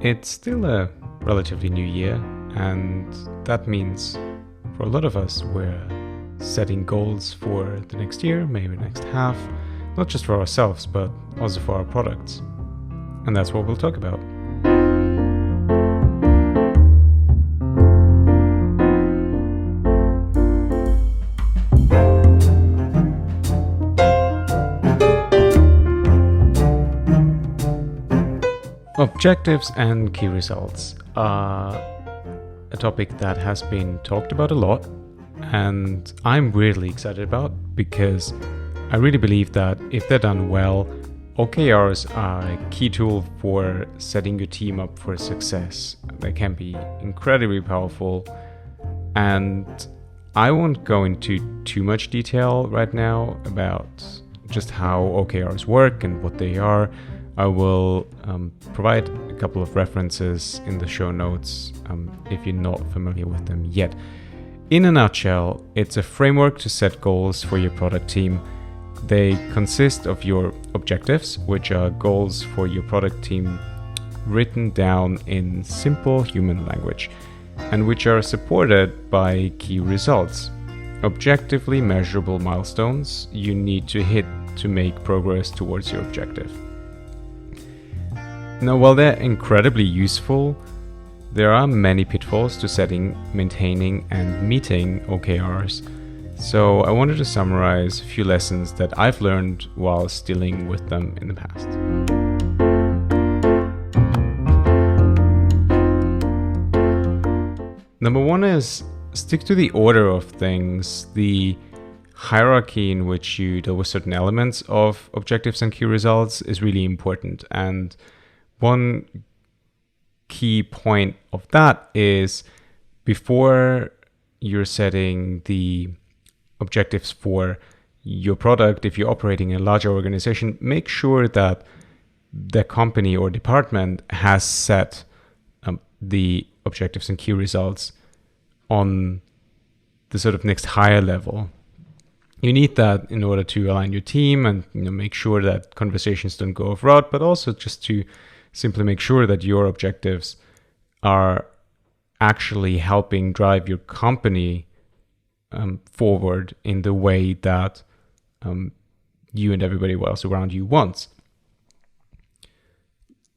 It's still a relatively new year, and that means for a lot of us, we're setting goals for the next year, maybe next half, not just for ourselves, but also for our products. And that's what we'll talk about. Objectives and key results are a topic that has been talked about a lot, and I'm really excited about because I really believe that if they're done well, OKRs are a key tool for setting your team up for success. They can be incredibly powerful, and I won't go into too much detail right now about just how OKRs work and what they are. I will provide a couple of references in the show notes if you're not familiar with them yet. In a nutshell, it's a framework to set goals for your product team. They consist of your objectives, which are goals for your product team written down in simple human language, and which are supported by key results, objectively measurable milestones you need to hit to make progress towards your objective. Now, while they're incredibly useful, there are many pitfalls to setting, maintaining, and meeting OKRs. So I wanted to summarize a few lessons that I've learned whilst dealing with them in the past. Number one is stick to the order of things. The hierarchy in which you deal with certain elements of objectives and key results is really important. And one key point of that is before you're setting the objectives for your product, if you're operating in a larger organization, make sure that the company or department has set the objectives and key results on the sort of next higher level. You need that in order to align your team and make sure that conversations don't go off route, but also just to simply make sure that your objectives are actually helping drive your company forward in the way that you and everybody else around you wants.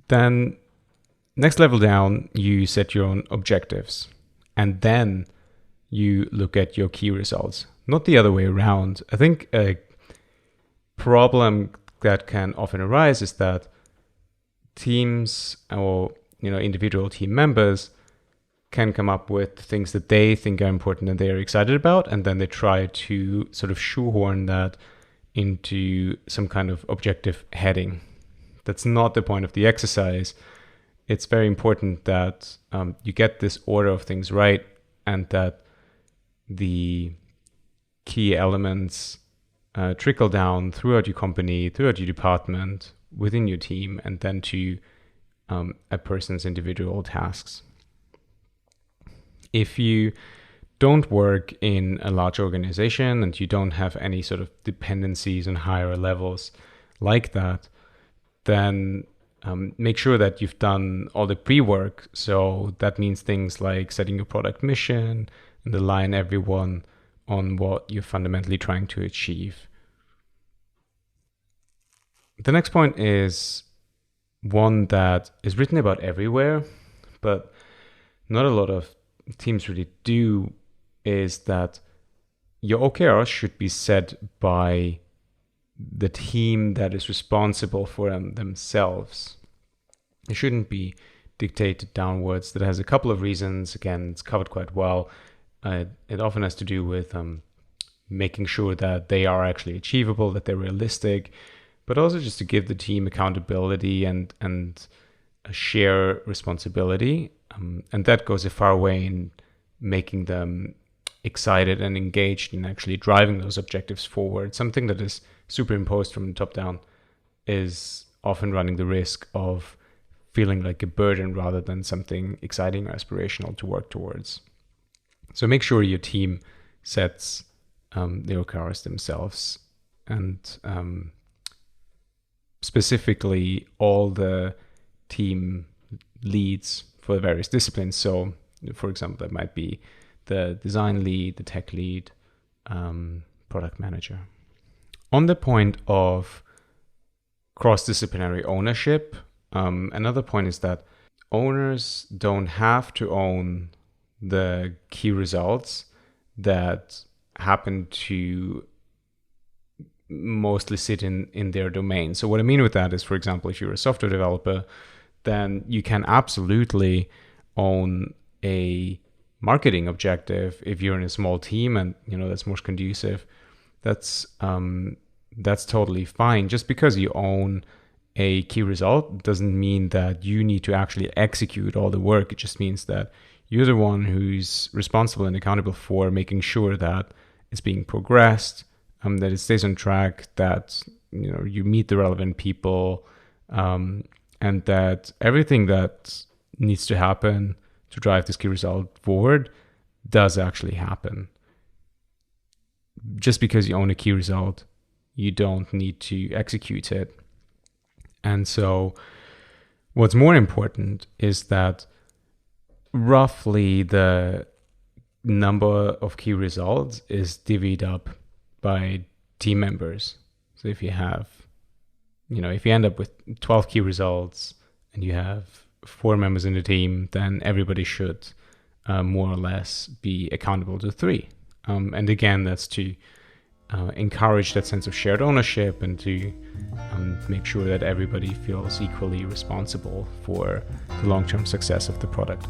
Then next level down, you set your own objectives, and then you look at your key results, not the other way around. I think a problem that can often arise is that teams or individual team members can come up with things that they think are important and they're excited about, and then they try to sort of shoehorn that into some kind of objective heading. That's not the point of the exercise. It's very important that you get this order of things right, and that the key elements trickle down throughout your company, throughout your department, within your team, and then to a person's individual tasks. If you don't work in a large organization and you don't have any sort of dependencies on higher levels like that, then make sure that you've done all the pre-work. So that means things like setting your product mission and align everyone on what you're fundamentally trying to achieve. The next point is one that is written about everywhere, but not a lot of teams really do, is that your OKRs should be set by the team that is responsible for them themselves. It shouldn't be dictated downwards. That has a couple of reasons. Again, it's covered quite well. It often has to do with making sure that they are actually achievable, that they're realistic, but also just to give the team accountability and a share responsibility. And that goes a far way in making them excited and engaged in actually driving those objectives forward. Something that is superimposed from the top down is often running the risk of feeling like a burden rather than something exciting or aspirational to work towards. So make sure your team sets the OKRs themselves, and specifically all the team leads for the various disciplines. So, for example, that might be the design lead, the tech lead, product manager. On the point of cross-disciplinary ownership, another point is that owners don't have to own the key results that happen to mostly sit in their domain. So what I mean with that is, for example, if you're a software developer, then you can absolutely own a marketing objective if you're in a small team and that's more conducive. That's totally fine. Just because you own a key result doesn't mean that you need to actually execute all the work. It just means that you're the one who's responsible and accountable for making sure that it's being progressed, that it stays on track, that you meet the relevant people, and that everything that needs to happen to drive this key result forward does actually happen. Just because you own a key result, you don't need to execute it. And so what's more important is that roughly the number of key results is divvied up by team members. So if you have, if you end up with 12 key results and you have 4 members in the team, then everybody should more or less be accountable to 3. And again, that's to encourage that sense of shared ownership and to make sure that everybody feels equally responsible for the long-term success of the product.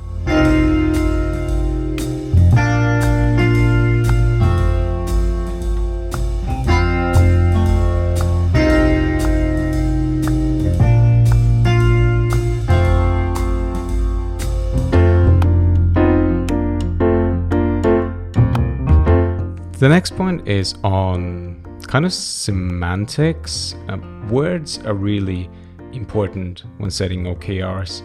The next point is on kind of semantics. Words are really important when setting OKRs.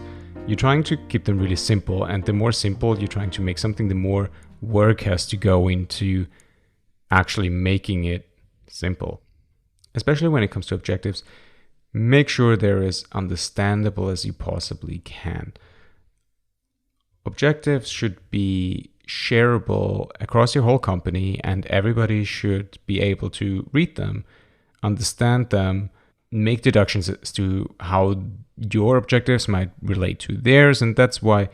You're trying to keep them really simple, and the more simple you're trying to make something, the more work has to go into actually making it simple. Especially when it comes to objectives, make sure they're as understandable as you possibly can. Objectives should be shareable across your whole company, and everybody should be able to read them, understand them, make deductions as to how your objectives might relate to theirs. And that's why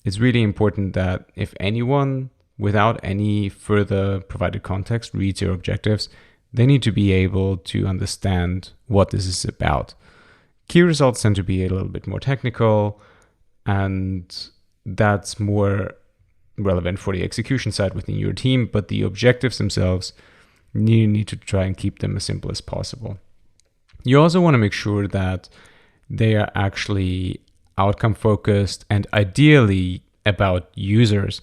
it's really important that if anyone, without any further provided context, reads your objectives, they need to be able to understand what this is about. Key results tend to be a little bit more technical, and that's more relevant for the execution side within your team, but the objectives themselves, you need to try and keep them as simple as possible. You also want to make sure that they are actually outcome focused and ideally about users.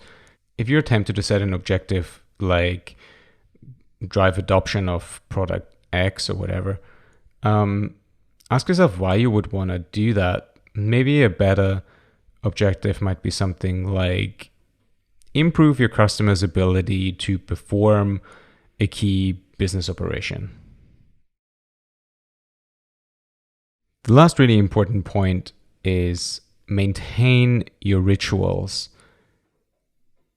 If you're tempted to set an objective like drive adoption of product X or whatever, ask yourself why you would want to do that. Maybe a better objective might be something like improve your customer's ability to perform a key business operation. The last really important point is maintain your rituals.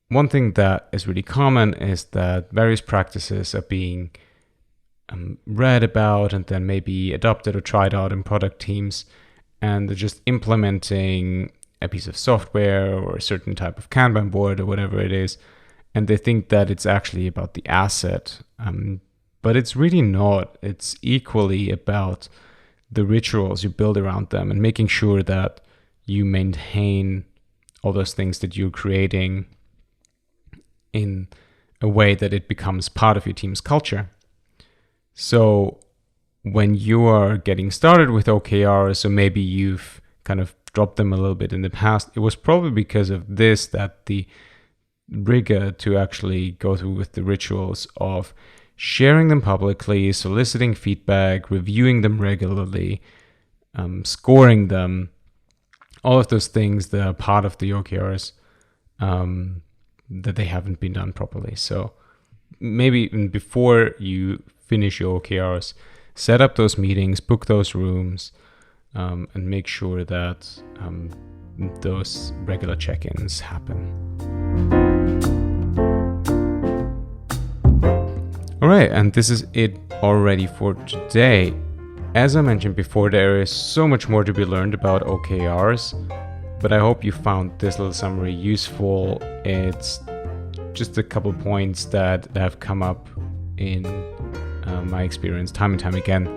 One thing that is really common is that various practices are being read about and then maybe adopted or tried out in product teams, and they're just implementing a piece of software or a certain type of Kanban board or whatever it is, and they think that it's actually about the asset. But it's really not. It's equally about the rituals you build around them and making sure that you maintain all those things that you're creating in a way that it becomes part of your team's culture. So when you are getting started with OKRs, or maybe you've kind of dropped them a little bit in the past, it was probably because of this that the rigor to actually go through with the rituals of sharing them publicly, soliciting feedback, reviewing them regularly, scoring them, all of those things that are part of the OKRs, that they haven't been done properly. So maybe even before you finish your OKRs, set up those meetings, book those rooms, and make sure that those regular check-ins happen. Alright, and this is it already for today. As I mentioned before, there is so much more to be learned about OKRs, but I hope you found this little summary useful. It's just a couple points that have come up in my experience time and time again.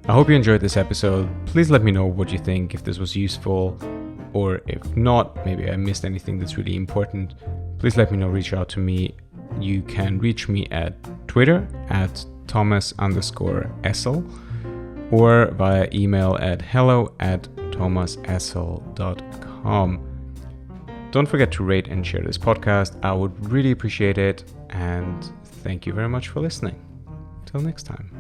I hope you enjoyed this episode. Please let me know what you think, if this was useful, or if not, maybe I missed anything that's really important. Please let me know, reach out to me. You can reach me at Twitter at Thomas_Essl or via email at hello@thomasessl.com. Don't forget to rate and share this podcast. I would really appreciate it, and thank you very much for listening. Till next time.